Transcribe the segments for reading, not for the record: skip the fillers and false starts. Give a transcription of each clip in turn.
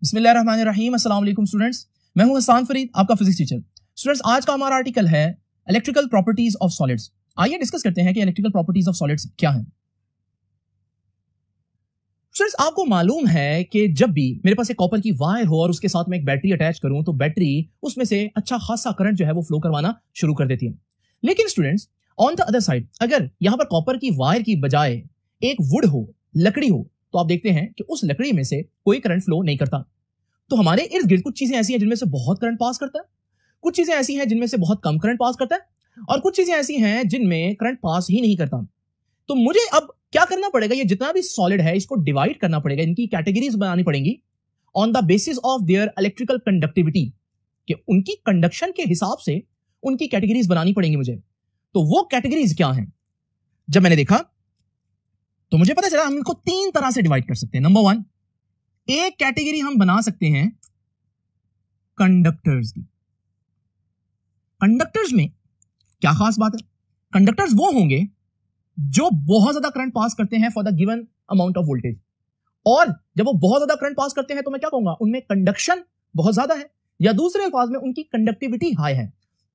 बिस्मिल्लाहिर्रहमानिर्रहीम। अस्सलाम वालेकुम स्टूडेंट्स, मैं हूं हसन फरीद, आपका फिजिक्स टीचर। स्टूडेंट्स, आज का हमारा आर्टिकल है इलेक्ट्रिकल प्रॉपर्टीज ऑफ सॉलिड्स। आइए डिस्कस करते हैं कि इलेक्ट्रिकल प्रॉपर्टीज ऑफ सॉलिड्स क्या हैं। स्टूडेंट्स, आपको मालूम है कि जब भी मेरे पास एक कॉपर की वायर हो और उसके साथ में एक बैटरी अटैच करूं तो बैटरी उसमें से अच्छा खासा करंट जो है वो फ्लो करवाना शुरू कर देती है। लेकिन students, on the other side अगर यहां पर कॉपर की वायर की बजाय एक वुड हो, लकड़ी हो, तो आप देखते हैं कि उस लकड़ी में से कोई करंट फ्लो नहीं करता। तो हमारे इर्द गिर्द कुछ चीजें ऐसी हैं जिनमें से बहुत करंट पास करता है, कुछ चीजें ऐसी हैं जिनमें से बहुत कम करंट पास करता है, और कुछ चीजें ऐसी हैं जिनमें करंट पास ही नहीं करता। तो मुझे अब क्या करना पड़ेगा, ये जितना भी सॉलिड है इसको डिवाइड करना पड़ेगा, इनकी कैटेगरीज बनानी पड़ेंगी on the basis of their electrical conductivity, कि उनकी कंडक्शन के हिसाब से उनकी कैटेगरीज बनानी पड़ेंगी मुझे। तो वो कैटेगरीज क्या हैं? जब मैंने देखा तो मुझे पता चला हम इनको तीन तरह से डिवाइड कर सकते हैं। नंबर वन, एक कैटेगरी हम बना सकते हैं कंडक्टर्स की। कंडक्टर्स में क्या खास बात है? कंडक्टर्स वो होंगे जो बहुत ज्यादा करंट पास करते हैं for the given amount of voltage, और जब वो बहुत ज्यादा करंट पास करते हैं तो मैं क्या कहूंगा, उनमें कंडक्शन बहुत ज्यादा है, या दूसरे अल्फाज में उनकी कंडक्टिविटी हाई है।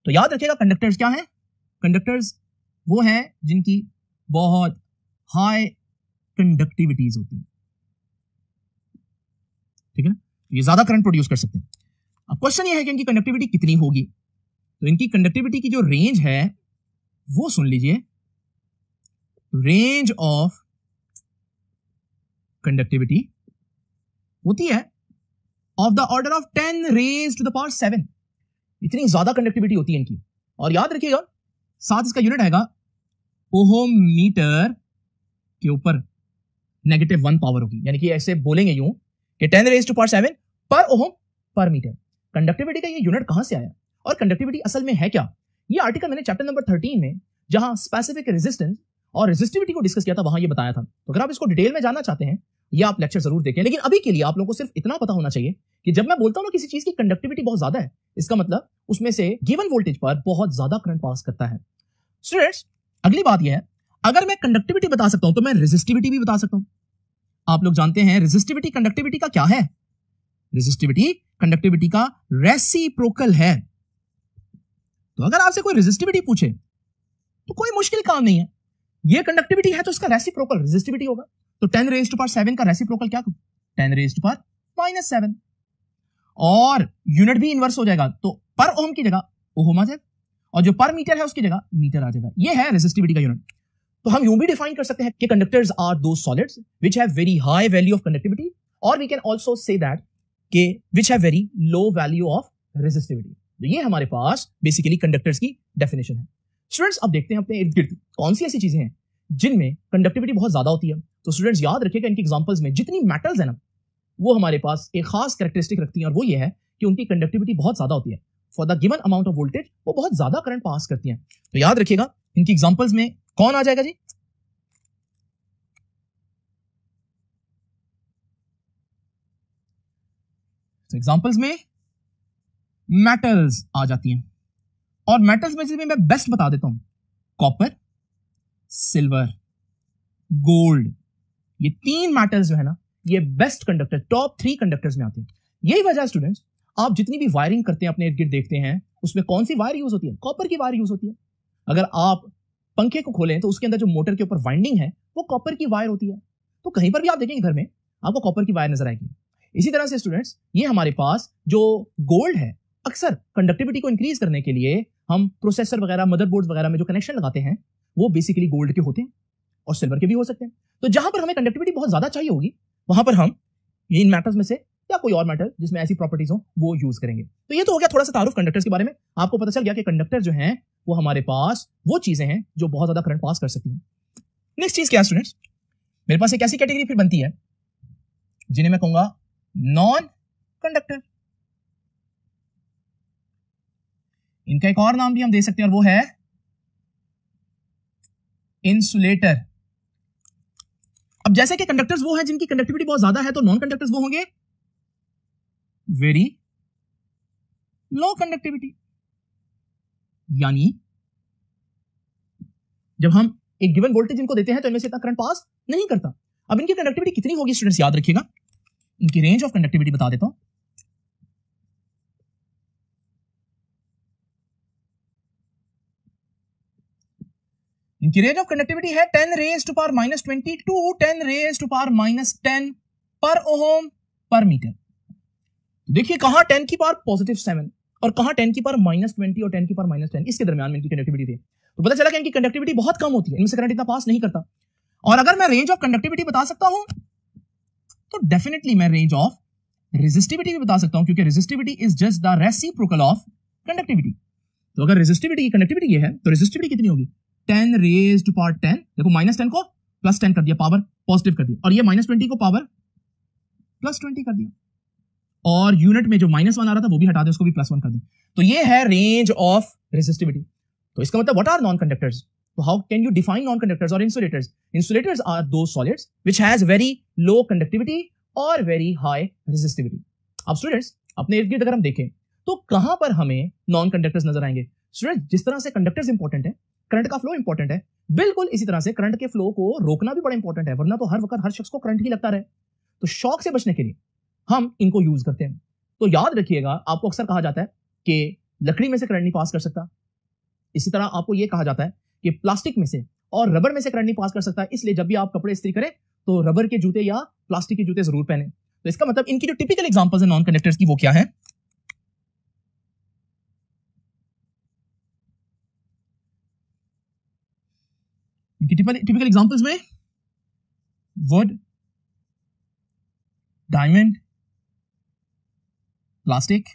तो याद रखिएगा, कंडक्टर्स क्या है? कंडक्टर्स वो हैं जिनकी बहुत हाई कंडक्टिविटीज होती है, ठीक है ना, ये ज्यादा करंट प्रोड्यूस कर सकते हैं। अब क्वेश्चन ये है कि इनकी कंडक्टिविटी कितनी होगी। तो इनकी कंडक्टिविटी की जो रेंज है वो सुन लीजिए, रेंज ऑफ कंडक्टिविटी होती है of the order of 10 raise to the power 7। इतनी ज्यादा कंडक्टिविटी होती है इनकी। और याद रखिएगा, साथ इसका यूनिट आएगा ओहम मीटर के ऊपर -1 पावर होगी, यानी कि ऐसे बोलेंगे यूं कि 10 रेज टू पावर 7 पर ओहम पर मीटर। कंडक्टिविटी का ये यूनिट कहां से आया और कंडक्टिविटी असल में है क्या? ये आर्टिकल मैंने चैप्टर नंबर 13 में, जहां स्पेसिफिक रेजिस्टेंस और रेजिस्टिविटी को डिस्कस किया था, वहां ये बताया था। तो अगर आप इसको डिटेल में जानना चाहते हैं, ये आप लेक्चर जरूर देखें। लेकिन अभी के लिए आप लोगों को सिर्फ इतना पता होना चाहिए कि जब मैं बोलता हूं ना किसी चीज की कंडक्टिविटी बहुत ज्यादा है, इसका मतलब उसमें से गिवन वोल्टेज पर बहुत ज्यादा करंट पास करता है। स्टूडेंट्स, अगली बात यह है, अगर मैं कंडक्टिविटी बता सकता हूं तो मैं रेजिस्टिविटी भी बता सकता हूं। आप लोग जानते हैं रेजिस्टिविटी कंडक्टिविटी का क्या है? रेजिस्टिविटी कंडक्टिविटी का रेसिप्रोकल है। तो अगर आपसे कोई रेजिस्टिविटी पूछे तो कोई मुश्किल काम नहीं है, ये कंडक्टिविटी है तो इसका रेसिप्रोकल रेजिस्टिविटी होगा। तो 10 रेज टू पावर 7 का रेसिप्रोकल क्या? 10 रेज टू पावर -7, और यूनिट भी इनवर्स हो जाएगा, तो पर ओम की जगह ओम आ जाएगा, और जो पर मीटर है उसकी जगह मीटर आ जाएगा। ये है रेजिस्टिविटी का यूनिट। तो हम यूं भी डिफाइन कर सकते हैं कि कंडक्टर्स आर दो solids which have very high value of conductivity, और we can also say that कि which have very low value of resistivity. तो ये हमारे पास बेसिकली कंडक्टर्स की डेफिनेशन है। स्टूडेंट्स, अब देखते हैं अपने इर्द गिर्द कौन सी ऐसी चीजें हैं जिनमें कंडक्टिविटी बहुत ज्यादा होती है। तो स्टूडेंट्स, याद रखिएगा, इनकी एग्जांपल्स में जितनी मेटल्स है ना, वो हमारे पास एक खास कैरेक्टरिस्टिक रखती हैं, और वो ये है कि उनकी कंडक्टिविटी बहुत ज्यादा होती है for the given amount of voltage, वो बहुत ज्यादा करंट पास करती हैं। तो याद रखिएगा, इनकी एग्जांपल्स में कौन आ जाएगा जी? तो एग्जांपल्स में मेटल्स आ जाती हैं, और मेटल्स में से मैं बेस्ट बता देता हूं, कॉपर, सिल्वर, गोल्ड। ये तीन मेटल्स जो है ना, ये बेस्ट कंडक्टर, टॉप 3 कंडक्टर्स में आते हैं। यही वजह है स्टूडेंट्स, आप जितनी भी वायरिंग करते हैं अपने इर्द गिर्द देखते हैं, उसमें कौन सी वायर यूज होती है? कॉपर की वायर यूज होती है। अगर आप पंखे को खोलें तो उसके अंदर जो मोटर के ऊपर वाइंडिंग है वो कॉपर की वायर होती है। तो कहीं पर भी आप देखेंगे घर में आपको कॉपर की वायर नजर आएगी। इसी तरह से स्टूडेंट्स, ये हमारे पास जो गोल्ड है, अक्सर कंडक्टिविटी को इंक्रीज करने के लिए हम प्रोसेसर वगैरह, मदरबोर्ड वगैरह में जो कनेक्शन लगाते हैं वो बेसिकली गोल्ड के होते हैं, और सिल्वर के भी हो सकते हैं। तो जहां पर हमें कंडक्टिविटी बहुत ज्यादा चाहिए होगी, वहां पर हम इन मेटल्स में से या कोई और मेटल जिसमें ऐसी प्रॉपर्टीज हो वो यूज करेंगे। तो ये तो हो गया थोड़ा सा तारुफ कंडक्टर्स के बारे में। आपको पता चल गया कि कंडक्टर जो हैं वो हमारे पास वो चीजें हैं जो बहुत ज्यादा करंट पास कर सकती हैं। नेक्स्ट चीज क्या है स्टूडेंट्स? मेरे पास एक ऐसी कैटेगरी फिर बनती है जिन्हें मैं कहूंगा नॉन कंडक्टर। इनका एक और नाम भी हम दे सकते हैं, और वो है इंसुलेटर। अब जैसे कि कंडक्टर्स वो हैं जिनकी कंडक्टिविटी बहुत ज्यादा है, तो नॉन कंडक्टर्स वो होंगे वेरी लो कंडक्टिविटी। यानी जब हम एक गिवन वोल्टेज इनको देते हैं तो इनमें से इतना करंट पास नहीं करता। अब इनकी कंडक्टिविटी कितनी होगी स्टूडेंट्स? याद रखिएगा, इनकी रेंज ऑफ कंडक्टिविटी बता देता हूं। इनकी रेंज ऑफ कंडक्टिविटी है 10 raise to power -20 to 10 raise to power -10 पर ओम पर मीटर। देखिए कहां 10 की पावर +7 और कहां 10 की पावर -20 और 10 की पावर -10, इसके दरमियान में इनकी कंडक्टिविटी थी। तो पता चला कि इनकी कंडक्टिविटी बहुत कम होती है, इनमें से करंट इतना पास नहीं करता। और अगर मैं रेंज ऑफ कंडक्टिविटी बता सकता हूं तो डेफिनेटली मैं रेंज ऑफ रेजिस्टिविटी भी बता सकता हूं, क्योंकि resistivity is just the reciprocal of conductivity. तो अगर रेजिस्टिविटी की कंडक्टिविटी ये है तो रेजिस्टिविटी कितनी होगी? 10 रेज टू पावर 10, देखो -10 को +10 कर दिया, पावर पॉजिटिव कर दिया, और ये -20 को पावर +20 कर दिया, और यूनिट में जो -1 आ रहा था वो भी हटा दे, उसको भी +1 कर दिया। तो ये है रेंज ऑफ रेजिस्टिविटी। तो इसका मतलब what are non conductors? So how can you define non-conductors or insulators? Insulators are those solids which has very low conductivity or very high resistivity. अब स्टूडेंट्स अपने इर्द गिर्द अगर हम देखें तो कहां पर हमें नॉन कंडक्टर्स नजर आएंगे? स्टूडेंट्स जिस तरह से कंडक्टर्स इंपॉर्टेंट है, करंट का फ्लो इंपॉर्टेंट है, बिल्कुल इसी तरह से करंट के फ्लो को रोकना भी बड़ा इंपॉर्टेंट है, वरना तो हर वक्त हर शख्स को करंट ही लगता रहे। तो शॉक से बचने के लिए हम इनको यूज करते हैं। तो याद रखिएगा, आपको अक्सर कहा जाता है कि लकड़ी में से करंट नहीं पास कर सकता, इसी तरह आपको यह कहा जाता है कि प्लास्टिक में से और रबर में से करंट नहीं पास कर सकता, इसलिए जब भी आप कपड़े इस्त्री करें तो रबर के जूते या प्लास्टिक के जूते जरूर पहने। तो इसका मतलब इनकी जो टिपिकल एग्जांपल्स है नॉन कंडक्टर्स की वो क्या है? इनकी टिपिकल एग्जांपल्स में would, diamond, plastic,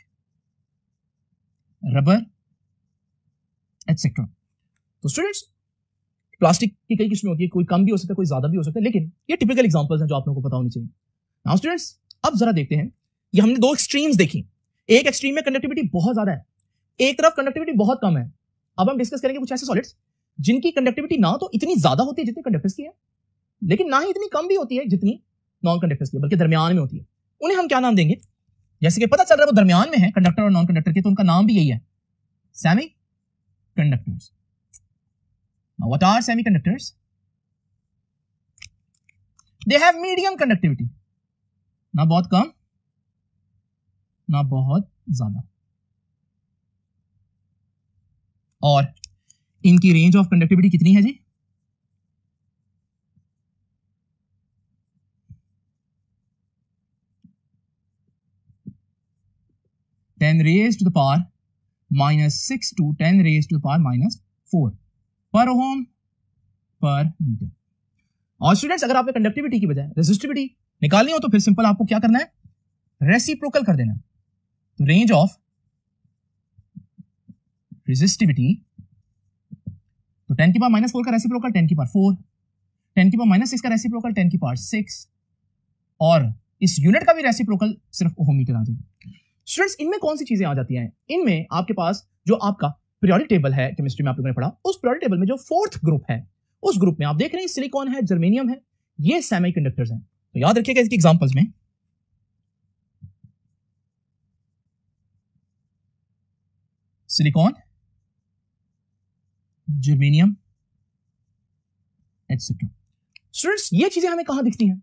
rubber etcetera. तो स्टूडेंट्स प्लास्टिक की कई किस्में होती है, कोई कम भी हो सकता है, कोई ज्यादा भी हो सकता है, लेकिन ये टिपिकल एग्जांपल्स हैं जो आप लोगों को पता होनी चाहिए। नाउ स्टूडेंट्स अब जरा देखते हैं, ये हमने दो एक्सट्रीम्स देखी। एक एक्सट्रीम में कंडक्टिविटी बहुत ज्यादा है, एक तरफ कंडक्टिविटी बहुत कम है। अब हम डिस्कस करेंगे कुछ ऐसे सॉलिड्स जिनकी कंडक्टिविटी ना तो इतनी ज्यादा होती है जितनी कंडक्टर्स की है, लेकिन ना ही इतनी कम भी होती है जितनी नॉन कंडक्टर्स की, बल्कि दरमियान में होती है। उन्हें हम क्या नाम देंगे? जैसे कि पता चल रहा है वो दरमियान में है कंडक्टर और नॉन कंडक्टर के, तो उनका नाम भी यही है, semi conductors. Now, what are semiconductors? They have medium conductivity, ना बहुत कम ना बहुत ज्यादा, और इनकी रेंज ऑफ कंडक्टिविटी कितनी है जी? (10⁻⁻⁶ to 10⁻⁻⁴ पर ओम पर मीटर। और स्टूडेंट्स अगर आपने कंडक्टिविटी की बजाय रेजिस्टिविटी निकालनी हो तो फिर सिंपल आपको क्या करना है? रेसिप्रोकल कर देना है। तो रेंज ऑफ रेजिस्टिविटी, तो 10 की पावर -4 का रेसिप्रोकल 10 की पावर 4, 10 की पावर -6 का रेसिप्रोकल 10 की पावर 6, और इस यूनिट का भी रेसिप्रोकल सिर्फ ओम मीटर आ जाएगा। स्टूडेंट्स इनमें कौन सी चीजें आ जाती हैं? इनमें आपके पास जो आपका पीरियोडिक टेबल है, केमिस्ट्री में आप लोगों ने पढ़ा, उस पीरियोडिक टेबल में जो 4th ग्रुप है, उस ग्रुप में आप देख रहे हैं सिलिकॉन है, जर्मेनियम है, ये सेमीकंडक्टर्स हैं। तो याद रखिएगा इसके एग्जांपल्स में सिलिकॉन, जर्मेनियम एटसेट्रा। स्टूडेंट्स ये चीजें हमें कहां दिखती हैं?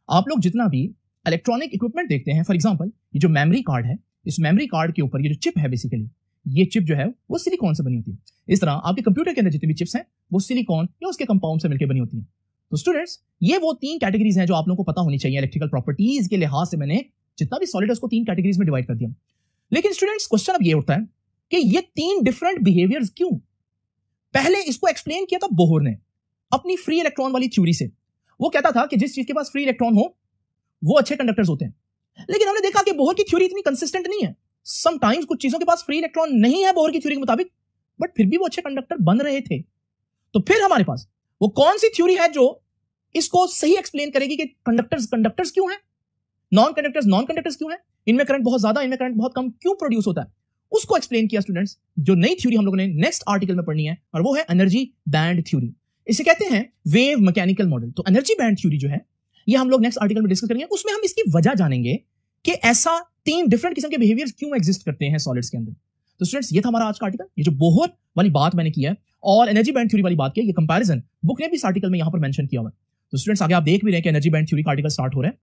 आप लोग जितना भी इलेक्ट्रॉनिक इक्विपमेंट देखते हैं, फॉर एग्जांपल ये जो मेमोरी कार्ड है, इस मेमोरी कार्ड के ऊपर ये जो चिप है, बेसिकली ये चिप जो है वो सिलिकॉन से बनी होती है। इस तरह आपके कंप्यूटर के अंदर जितनी भी चिप्स हैं वो सिलिकॉन या उसके कंपाउंड से मिलकर बनी होती हैं। तो स्टूडेंट्स ये वो 3 कैटेगरीज हैं जो आप लोगों को पता होनी चाहिए इलेक्ट्रिकल प्रॉपर्टीज के लिहाज से। मैंने जितना भी सॉलिड है उसको 3 कैटेगरीज में डिवाइड कर दिया। लेकिन स्टूडेंट्स क्वेश्चन अब ये उठता है कि ये 3 डिफरेंट बिहेवियर्स क्यों? पहले इसको एक्सप्लेन किया था बोहर ने अपनी फ्री इलेक्ट्रॉन वाली थ्योरी से। वो कहता था कि जिस चीज के पास फ्री इलेक्ट्रॉन हो वो अच्छे कंडक्टर्स होते हैं। लेकिन हमने देखा कि बोहर की थ्योरी इतनी कंसिस्टेंट नहीं है। समटाइम्स कुछ चीजों के पास फ्री इलेक्ट्रॉन नहीं है बोहर की थ्योरी के मुताबिक, बट फिर भी वो अच्छे कंडक्टर बन रहे थे। तो फिर हमारे पास वो कौन सी थ्योरी है जो इसको सही एक्सप्लेन करेगी कि कंडक्टर्स क्यों हैं, नॉन कंडक्टर्स क्यों हैं, इनमें करंट बहुत ज्यादा, इनमें करंट बहुत कम क्यों प्रोड्यूस होता है, उसको एक्सप्लेन किया स्टूडेंट्स। जो नई थ्योरी हम लोगों ने नेक्स्ट आर्टिकल में पढ़नी है, और वो है एनर्जी बैंड थ्योरी। इसे कहते हैं वेव मैकेनिकल मॉडल। तो एनर्जी बैंड थ्योरी जो है ये हम लोग नेक्स्ट आर्टिकल में डिस्कस करेंगे। उसमें हम इसकी वजह जानेंगे कि ऐसा 3 डिफरेंट किस्म के बिहेवियर क्यों एग्जिस्ट करते हैं सॉलिड्स के अंदर। तो स्टूडेंट्स ये था हमारा आज का आर्टिकल। ये जो बोहर वाली बात मैंने की है और एनर्जी बैंड थ्योरी वाली बात की है, ये कंपैरिजन बुक ने भी इस आर्टिकल में यहां पर मेंशन किया हुआ है। तो स्टूडेंट्स आगे आप देख भी रहे हैं कि एनर्जी बैंड थ्योरी का आर्टिकल स्टार्ट हो रहा है।